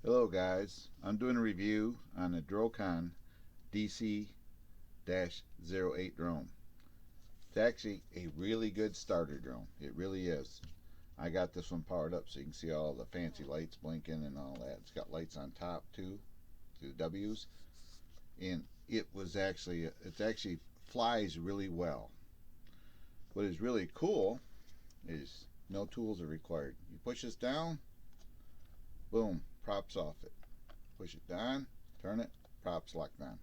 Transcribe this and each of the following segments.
Hello guys, I'm doing a review on the Drocon DC-08 drone. It's actually a really good starter drone. It really is. I got this one powered up so you can see all the fancy lights blinking and all that. It's got lights on top too, the W's, and it actually flies really well. What is really cool is no tools are required. You push this down, boom, props off it. Push it down, turn it, props locked on.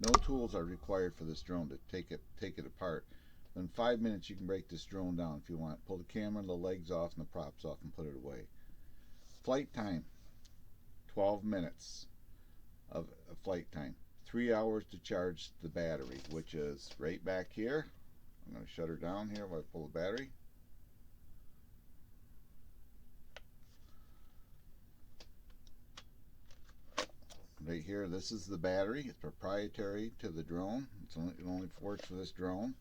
No tools are required for this drone to take it apart. In 5 minutes you can break this drone down if you want. Pull the camera, the legs off, and the props off and put it away. Flight time, 12 minutes of flight time. 3 hours to charge the battery, which is right back here. I'm going to shut her down here while I pull the battery. Right here, this is the battery. It's proprietary to the drone. It only works for this drone.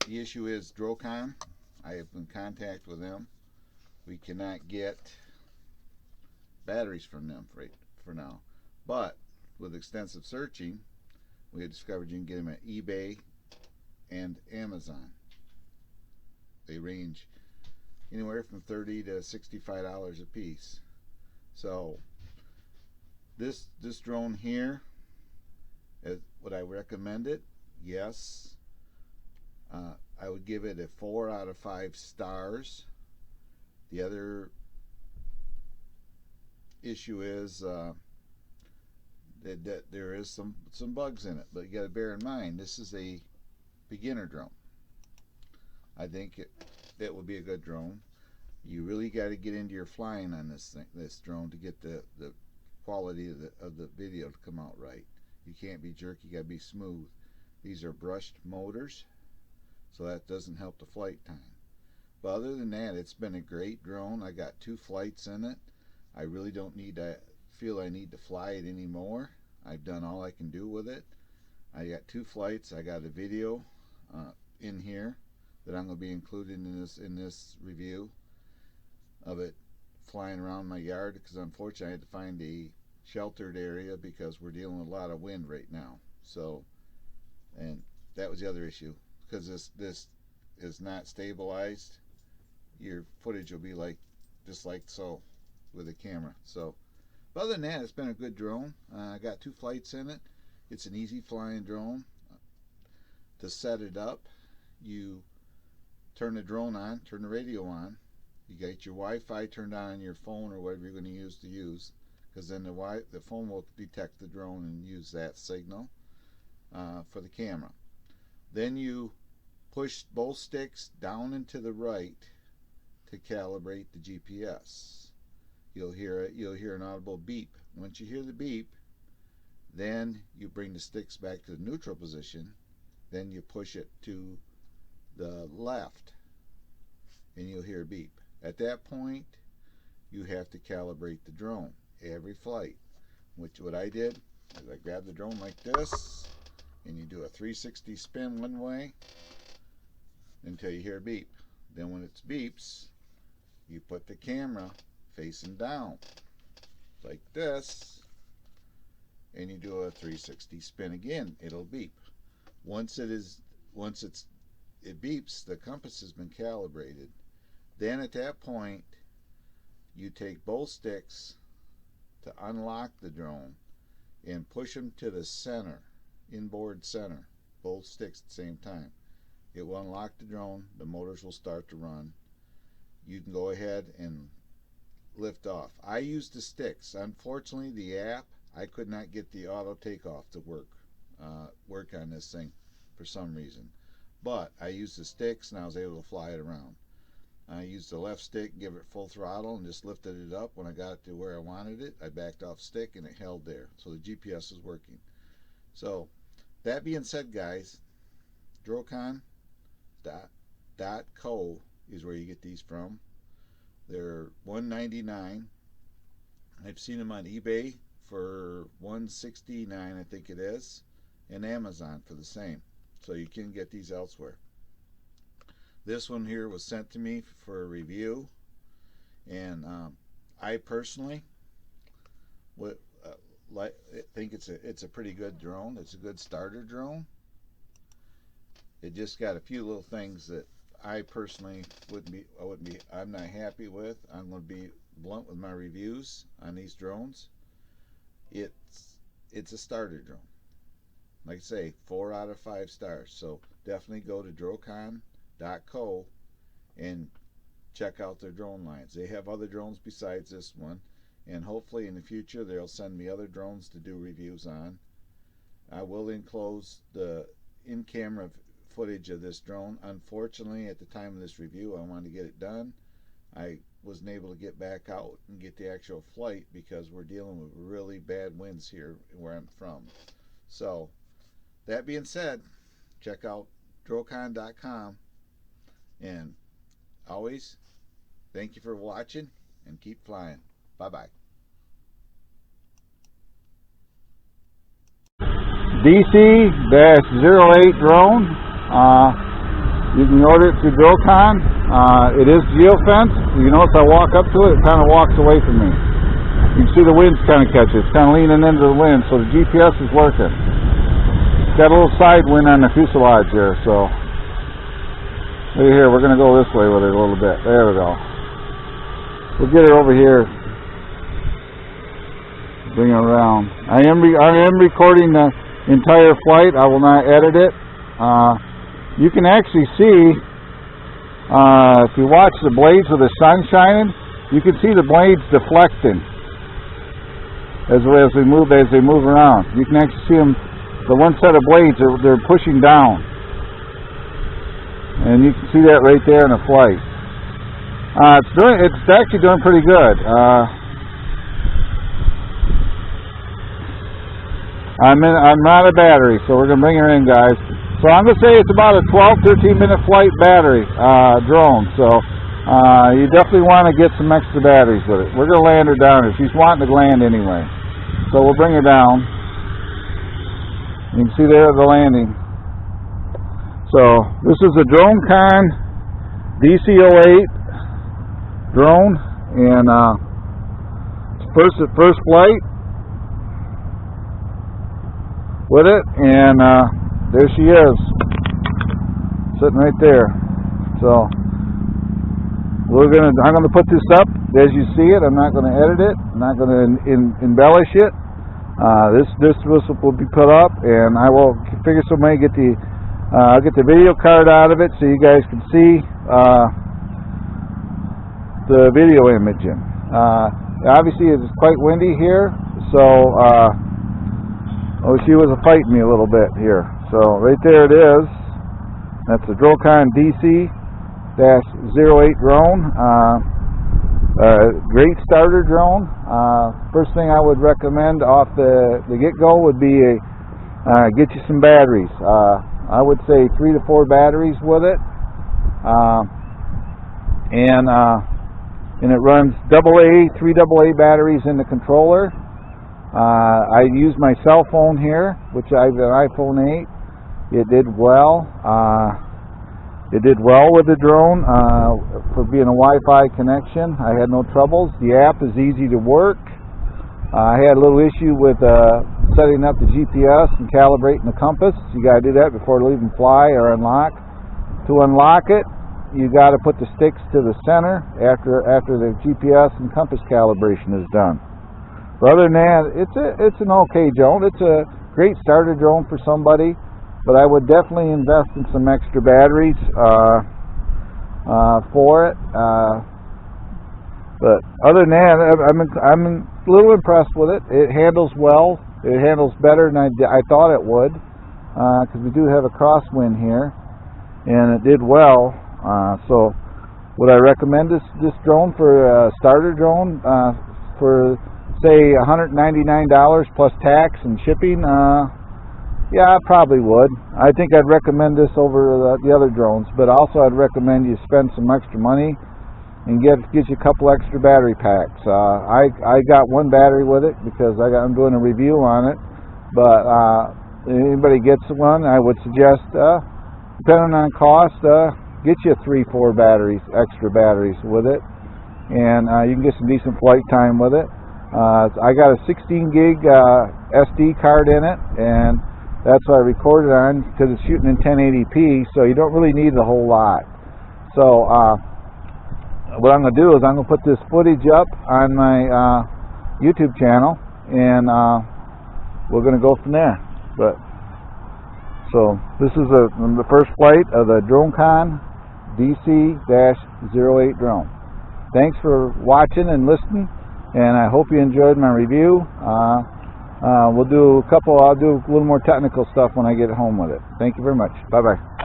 The issue is Drocon. I have been in contact with them. We cannot get batteries from them for now. But with extensive searching, we have discovered you can get them at eBay and Amazon. They range anywhere from $30 to $65 a piece. So this drone here, would I recommend it? Yes. I would give it a 4 out of 5 stars. The other issue is that there is some bugs in it, but you got to bear in mind this is a beginner drone. I think it would be a good drone. You really got to get into your flying on this drone to get the quality of the video to come out right. You can't be jerky, you got to be smooth. These are brushed motors, so that doesn't help the flight time. But other than that, it's been a great drone. I got 2 flights in it. I really don't feel I need to fly it anymore. I've done all I can do with it. I got 2 flights. I got a video in here that I'm going to be including in this review of it flying around my yard, because unfortunately I had to find a sheltered area because we're dealing with a lot of wind right now. So, and that was the other issue, because this is not stabilized. Your footage will be just like so with a camera. So, but other than that, it's been a good drone. I got 2 flights in it. It's an easy flying drone. To set it up, you turn the drone on, turn the radio on. You get your Wi-Fi turned on your phone or whatever you're going to use, because then the phone will detect the drone and use that signal for the camera. Then you push both sticks down and to the right to calibrate the GPS. You'll hear an audible beep. Once you hear the beep, then you bring the sticks back to the neutral position. Then you push it to the left, and you'll hear a beep. At that point, you have to calibrate the drone every flight. What I did is I grabbed the drone like this, and you do a 360 spin one way until you hear a beep. Then when it beeps, you put the camera facing down like this, and you do a 360 spin again. It'll beep. Once it beeps, the compass has been calibrated. Then at that point, you take both sticks to unlock the drone and push them to the center, inboard center, both sticks at the same time. It will unlock the drone, the motors will start to run. You can go ahead and lift off. I used the sticks. Unfortunately, the app, I could not get the auto takeoff to work on this thing for some reason. But I used the sticks and I was able to fly it around. I used the left stick, give it full throttle, and just lifted it up. When I got it to where I wanted it, I backed off stick and it held there. So the GPS is working. So that being said, guys, Drocon.co is where you get these from. They're $199. I've seen them on eBay for $169, I think it is, and Amazon for the same. So you can get these elsewhere. This one here was sent to me for a review, and I personally what like think it's a pretty good drone. It's a good starter drone. It just got a few little things that I personally I'm not happy with. I'm going to be blunt with my reviews on these drones. It's a starter drone. Like I say, 4 out of 5 stars. So definitely go to Drocon.co and check out their drone lines. They have other drones besides this one, and hopefully in the future they'll send me other drones to do reviews on. I will enclose the in-camera footage of this drone. Unfortunately, at the time of this review, I wanted to get it done. I wasn't able to get back out and get the actual flight because we're dealing with really bad winds here where I'm from. So, that being said, check out Drocon.com, and always thank you for watching and keep flying. Bye-bye. DC-08 drone. You can order it through Drocon. It is geofenced. You notice I walk up to it, it kind of walks away from me. You can see the wind's kind of catching. It's kind of leaning into the wind, so the GPS is working. It's got a little side wind on the fuselage here, so look here, we're going to go this way with it a little bit. There we go. We'll get it over here. Bring it around. I am recording the entire flight. I will not edit it. You can actually see, if you watch the blades with the sun shining, you can see the blades deflecting as they move around. You can actually see them. The one set of blades they're pushing down, and you can see that right there in the flight. It's actually doing pretty good. I'm out of battery, so we're gonna bring her in, guys. So I'm gonna say it's about a 12-13 minute flight battery drone. So you definitely want to get some extra batteries with it. We're gonna land her down here. She's wanting to land anyway, so we'll bring her down. You can see there the landing. So this is a Drocon DC-08 drone, and first flight with it, and there she is, sitting right there. So I'm gonna put this up as you see it. I'm not gonna edit it. I'm not gonna embellish it. This will be put up, and I will figure some way to get I'll get the video card out of it so you guys can see the video imaging. Obviously it's quite windy here, so she was fighting me a little bit here. So right there it is. That's the Drocon DC-08 drone. Great starter drone. First thing I would recommend off the get-go would be get you some batteries. I would say 3 to 4 batteries with it, and it runs AA, 3 AA batteries in the controller. I use my cell phone here, which I have an iPhone 8. It did well. It did well with the drone for being a Wi-Fi connection. I had no troubles. The app is easy to work. I had a little issue with setting up the GPS and calibrating the compass. You got to do that before leaving fly or unlock. To unlock it, you got to put the sticks to the center after the GPS and compass calibration is done. But other than that, it's an okay drone. It's a great starter drone for somebody, but I would definitely invest in some extra batteries for it. But other than that, I'm a little impressed with it. It handles well. It handles better than I thought it would, because we do have a crosswind here, and it did well. So would I recommend this drone for a starter drone for say $199 plus tax and shipping? Yeah, I probably would. I think I'd recommend this over the other drones, but also I'd recommend you spend some extra money and get you a couple extra battery packs. I got one battery with it because I'm doing a review on it, but anybody gets one, I would suggest, depending on cost, get you 3-4 batteries, extra batteries with it, and you can get some decent flight time with it. I got a 16 gig SD card in it, and that's what I recorded on, because it's shooting in 1080p, so you don't really need a whole lot. So what I'm going to do is I'm going to put this footage up on my YouTube channel, and we're going to go from there. So this is the first flight of the Drocon DC-08 drone. Thanks for watching and listening, and I hope you enjoyed my review. I'll do a little more technical stuff when I get home with it. Thank you very much. Bye-bye.